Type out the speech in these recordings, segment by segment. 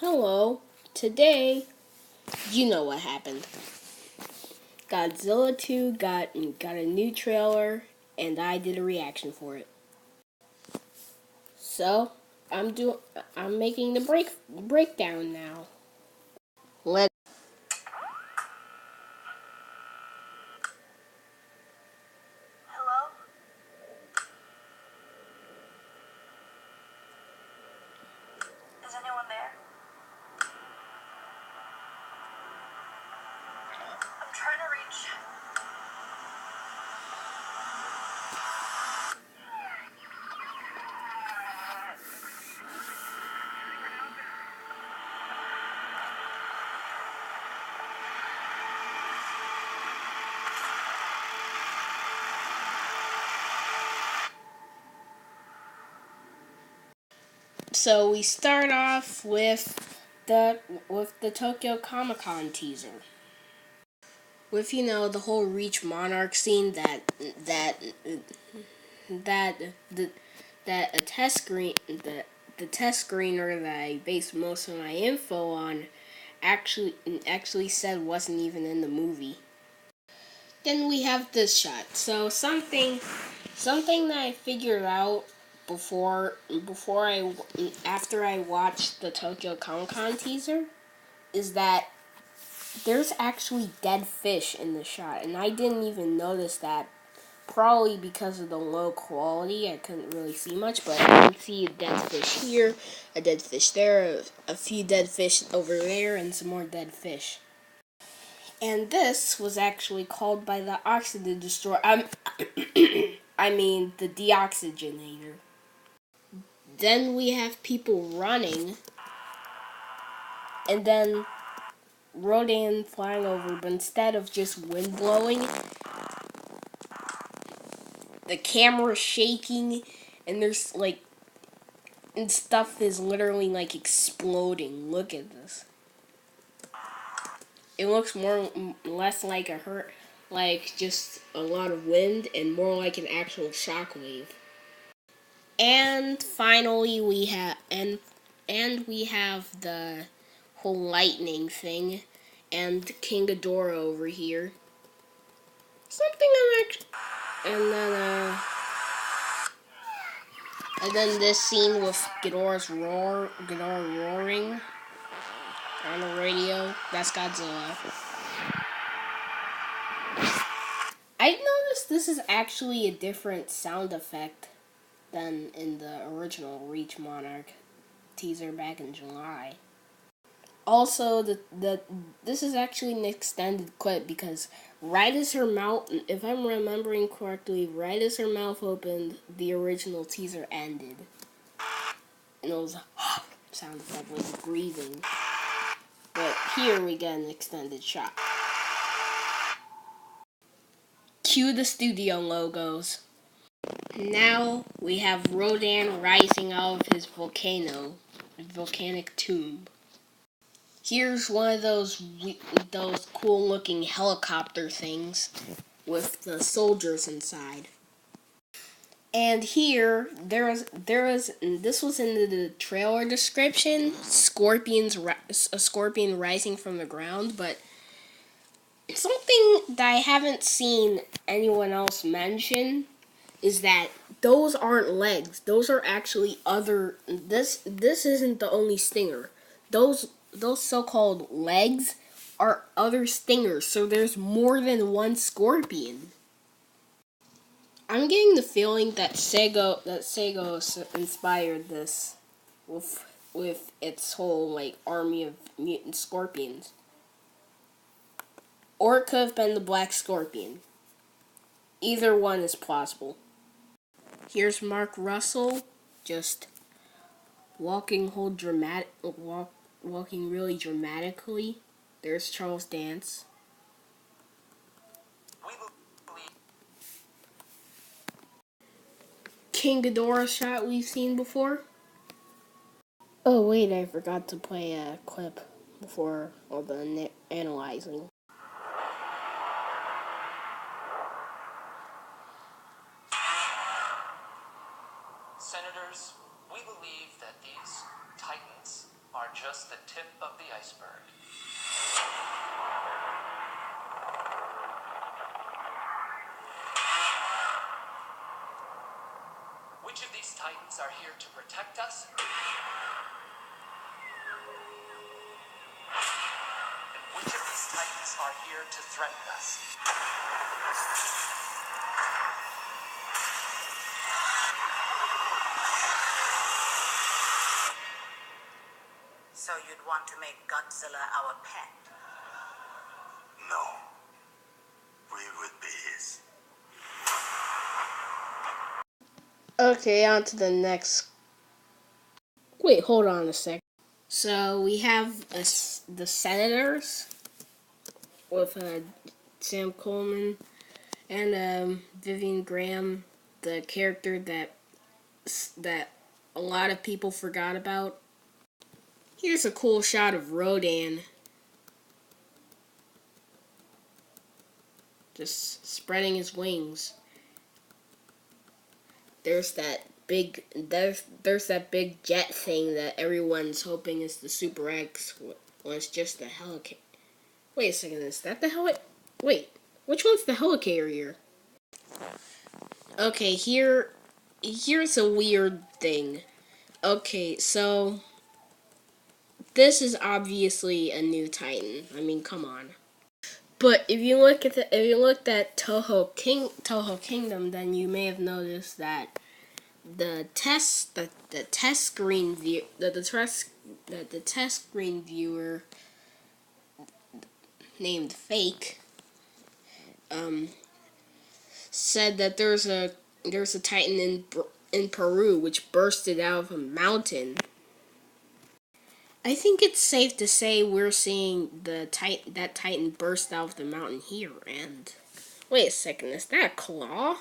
Hello. Today, you know what happened. Godzilla 2 got a new trailer, and I did a reaction for it. So, I'm making the breakdown now. Let Hello? Is anyone there? I'm trying to reach. So we start off with the Tokyo Comic Con teaser. With the whole Reach Monarch scene that the that a test screen the test screener that I based most of my info on actually said wasn't even in the movie. Then we have this shot. So something that I figured out before after I watched the Tokyo Comic Con teaser is that there's actually dead fish in the shot, and I didn't even notice that. Probably because of the low quality, I couldn't really see much, but I can see a dead fish here, a dead fish there, a few dead fish over there, and some more dead fish. And this was actually called by the oxygen destroyer. I mean the deoxygenator. Then we have people running, and then Rodan flying over, but instead of just wind blowing, the camera shaking, and there's and stuff is literally exploding. Look at this. It looks less like like just a lot of wind, and more like an actual shockwave. And finally, we have the whole lightning thing, and King Ghidorah over here. Something I'm actually, and then this scene with Ghidorah roaring on the radio. That's Godzilla. I noticed this is actually a different sound effect than in the original Reach Monarch teaser back in July. Also, this is actually an extended clip because right as her mouth, if I'm remembering correctly, right as her mouth opened, the original teaser ended, and it was sound effect like breathing. But here we get an extended shot. Cue the studio logos. Now we have Rodan rising out of his volcanic tomb. Here's one of those cool looking helicopter things with the soldiers inside. And here this was in the trailer description, a scorpion rising from the ground, but something that I haven't seen anyone else mention is that those aren't legs. Those are actually other. This isn't the only stinger. Those so-called legs are other stingers. So there's more than one scorpion. I'm getting the feeling that Sego inspired this with its whole army of mutant scorpions. Or it could have been the Black Scorpion. Either one is plausible. Here's Mark Russell, just walking really dramatically. There's Charles Dance. King Ghidorah shot we've seen before. Oh wait, I forgot to play a clip before all the analyzing. Senators, we believe that these titans are just just the tip of the iceberg. Which of these titans are here to protect us? And which of these titans are here to threaten us? So you'd want to make Godzilla our pet? No. We would be his. Okay, on to the next. Wait, hold on a sec. So we have the Senators with Sam Coleman and Vivian Graham, the character that a lot of people forgot about. Here's a cool shot of Rodan just spreading his wings. There's that big jet thing that everyone's hoping is the Super X when it's just the helicarrier. Wait a second, is that the Wait, which one's the helicarrier? Okay, here's a weird thing. Okay, so this is obviously a new Titan. I mean, come on. But if you looked at Toho Kingdom, then you may have noticed that the test screen viewer named Fake said that there's a Titan in Peru which bursted out of a mountain. I think it's safe to say we're seeing that Titan burst out of the mountain here. And wait a second, is that a claw?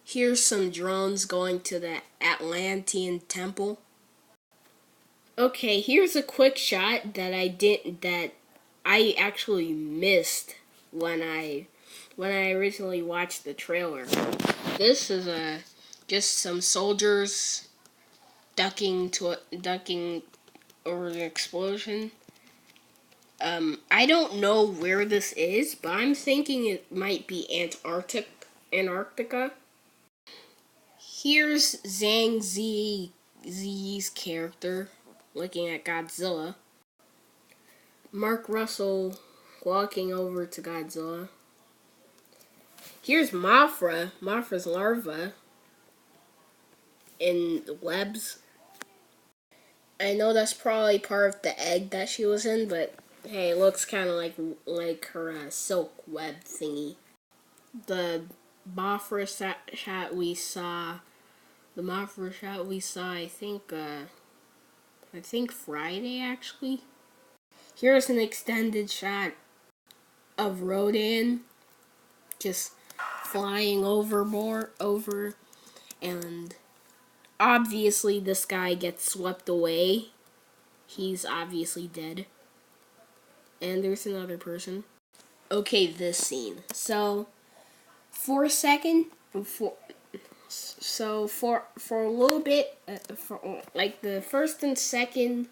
Here's some drones going to the Atlantean temple. Okay, here's a quick shot that I actually missed when I originally watched the trailer. This is just some soldiers ducking over the explosion. I don't know where this is, but I'm thinking it might be Antarctica. Here's Zhang Ziyi's character looking at Godzilla. Mark Russell walking over to Godzilla. Here's Mothra's larva in webs. I know that's probably part of the egg that she was in, but hey, it looks kind of like her silk web thingy. The Mothra shot we saw, I think Friday actually. Here's an extended shot of Rodan just flying over, and obviously this guy gets swept away. He's obviously dead. And there's another person. Okay, this scene. So for a second, for a little bit, for like the first and second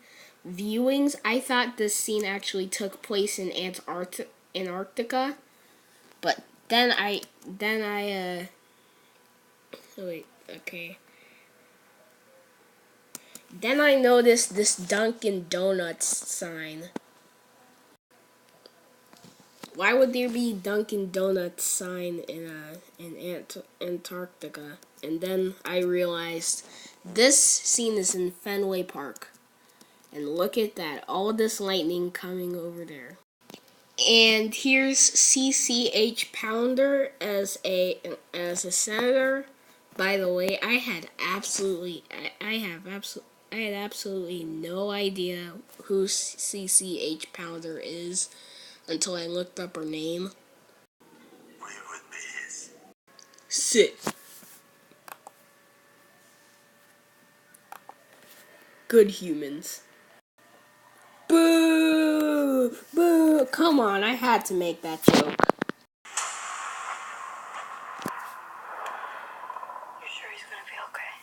viewings, I thought this scene actually took place in Antarctica, but then I wait, okay. Then I noticed this Dunkin' Donuts sign. Why would there be Dunkin' Donuts sign in Antarctica? And then I realized this scene is in Fenway Park. And look at that, all this lightning coming over there. And here's CCH Pounder as a senator. By the way, I had absolutely no idea who CCH Pounder is until I looked up her name. We would be his. Sit. Good humans. Boo! Boo! Come on, I had to make that joke. You sure he's gonna be okay?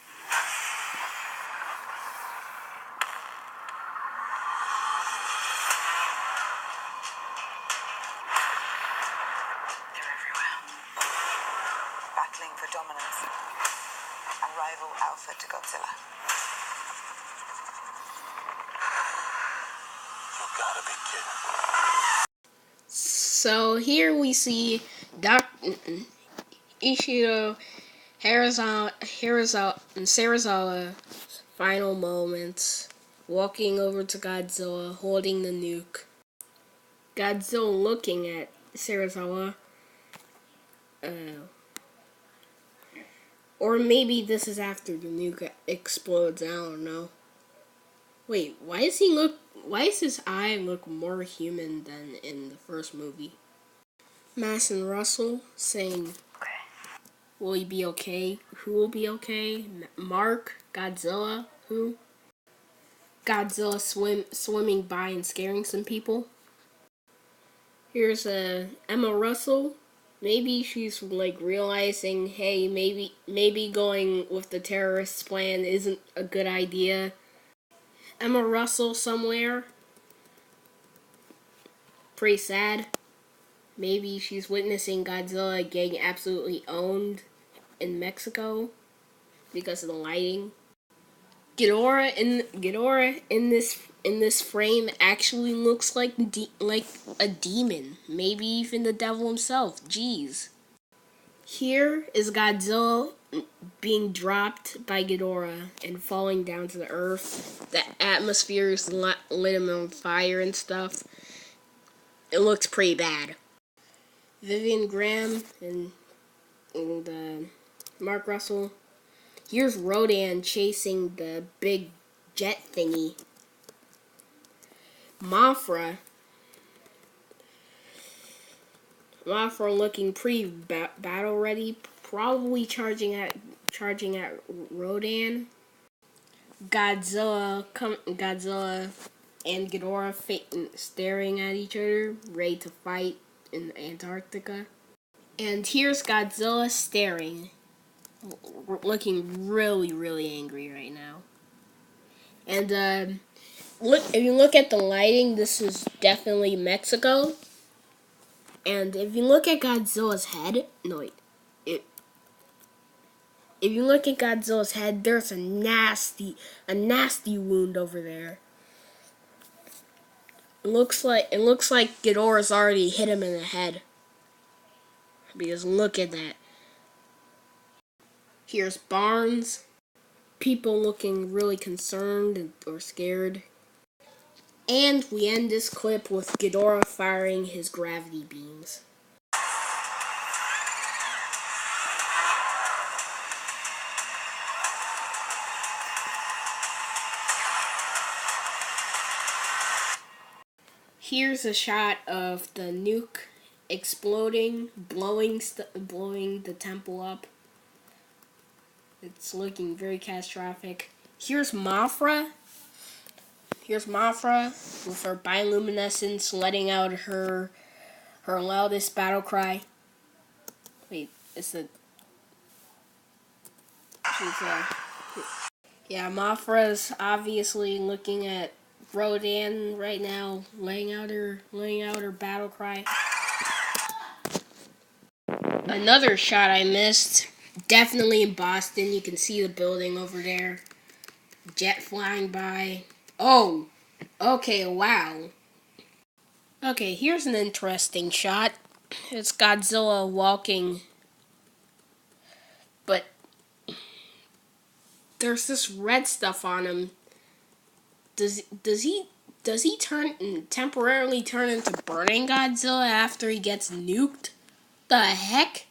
outfit to Godzilla. You gotta be kidding. So here we see Ishiro and Sarazawa final moments, walking over to Godzilla, holding the nuke. Godzilla looking at Sarazawa. Or maybe this is after the nuke explodes, I don't know. Wait, why does his eye look more human than in the first movie? Mass and Russell saying, will he be okay? Who will be okay? Mark? Godzilla? Who? Godzilla swimming by and scaring some people. Here's Emma Russell. Maybe she's like realizing, hey, maybe going with the terrorists' plan isn't a good idea. Emma Russell somewhere. Pretty sad. Maybe she's witnessing Godzilla getting absolutely owned in Mexico because of the lighting. Ghidorah in this frame actually looks like a demon, maybe even the devil himself. Jeez. Here is Godzilla being dropped by Ghidorah and falling down to the earth. The atmosphere is lit him on fire and stuff. It looks pretty bad. Vivian Graham and Mark Russell. Here's Rodan chasing the big jet thingy. Mothra looking pretty battle ready, probably charging at Rodan. Godzilla and Ghidorah staring at each other, ready to fight in Antarctica. And here's Godzilla staring, looking really, really angry right now. And if you look at the lighting, this is definitely Mexico. And if you look at Godzilla's head, if you look at Godzilla's head, there's a nasty wound over there. It looks like Ghidorah's already hit him in the head. Because look at that. Here's Barnes. People looking really concerned or scared. And we end this clip with Ghidorah firing his gravity beams. Here's a shot of the nuke exploding, blowing the temple up. It's looking very catastrophic. Here's Mothra. With her bioluminescence letting out her loudest battle cry. Wait, Mothra's obviously looking at Rodan right now, laying out her battle cry. Another shot I missed, definitely in Boston. You can see the building over there. Jet flying by. Oh, okay, wow. Okay, here's an interesting shot. It's Godzilla walking, but there's this red stuff on him. Does he temporarily turn into Burning Godzilla after he gets nuked? The heck?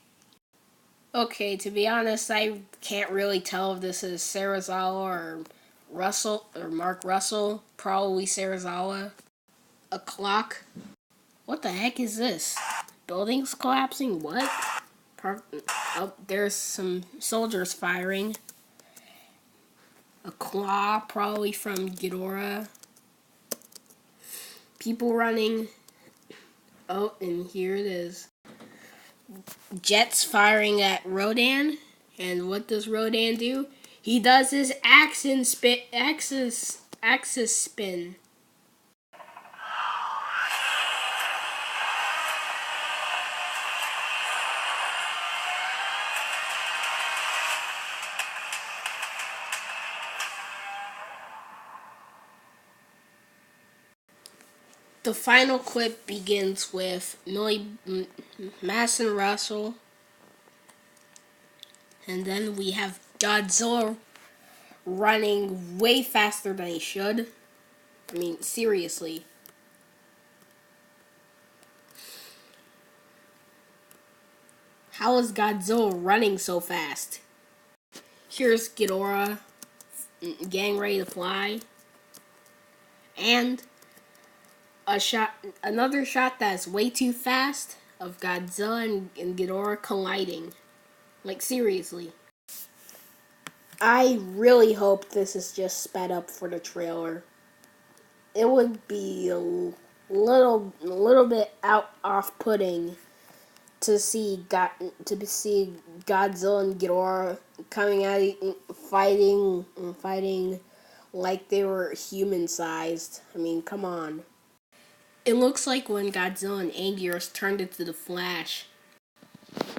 Okay, to be honest, I can't really tell if this is Sarazawa or Mark Russell. Probably Sarazawa. A clock. What the heck is this? Buildings collapsing? What? Oh, there's some soldiers firing. A claw, probably from Ghidorah. People running. Oh, and here it is. Jets firing at Rodan. And what does Rodan do? He does his axis spin. The final clip begins with Mass and Russell, and then we have Godzilla running way faster than he should. I mean, seriously. How is Godzilla running so fast? Here's Ghidorah getting ready to fly. And another shot that's way too fast of Godzilla and Ghidorah colliding. Like, seriously. I really hope this is just sped up for the trailer. It would be a little bit off-putting to see Godzilla and Ghidorah coming at fighting like they were human-sized. I mean, come on. It looks like when Godzilla and Anguirus turned into the Flash.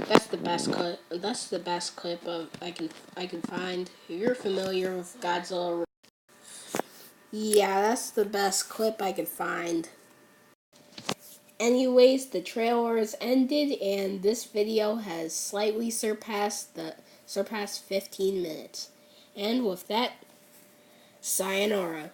That's the best clip. That's the best clip of I can find. If you're familiar with Godzilla, yeah, that's the best clip I could find. Anyways, the trailer is ended, and this video has slightly surpassed 15 minutes. And with that, sayonara.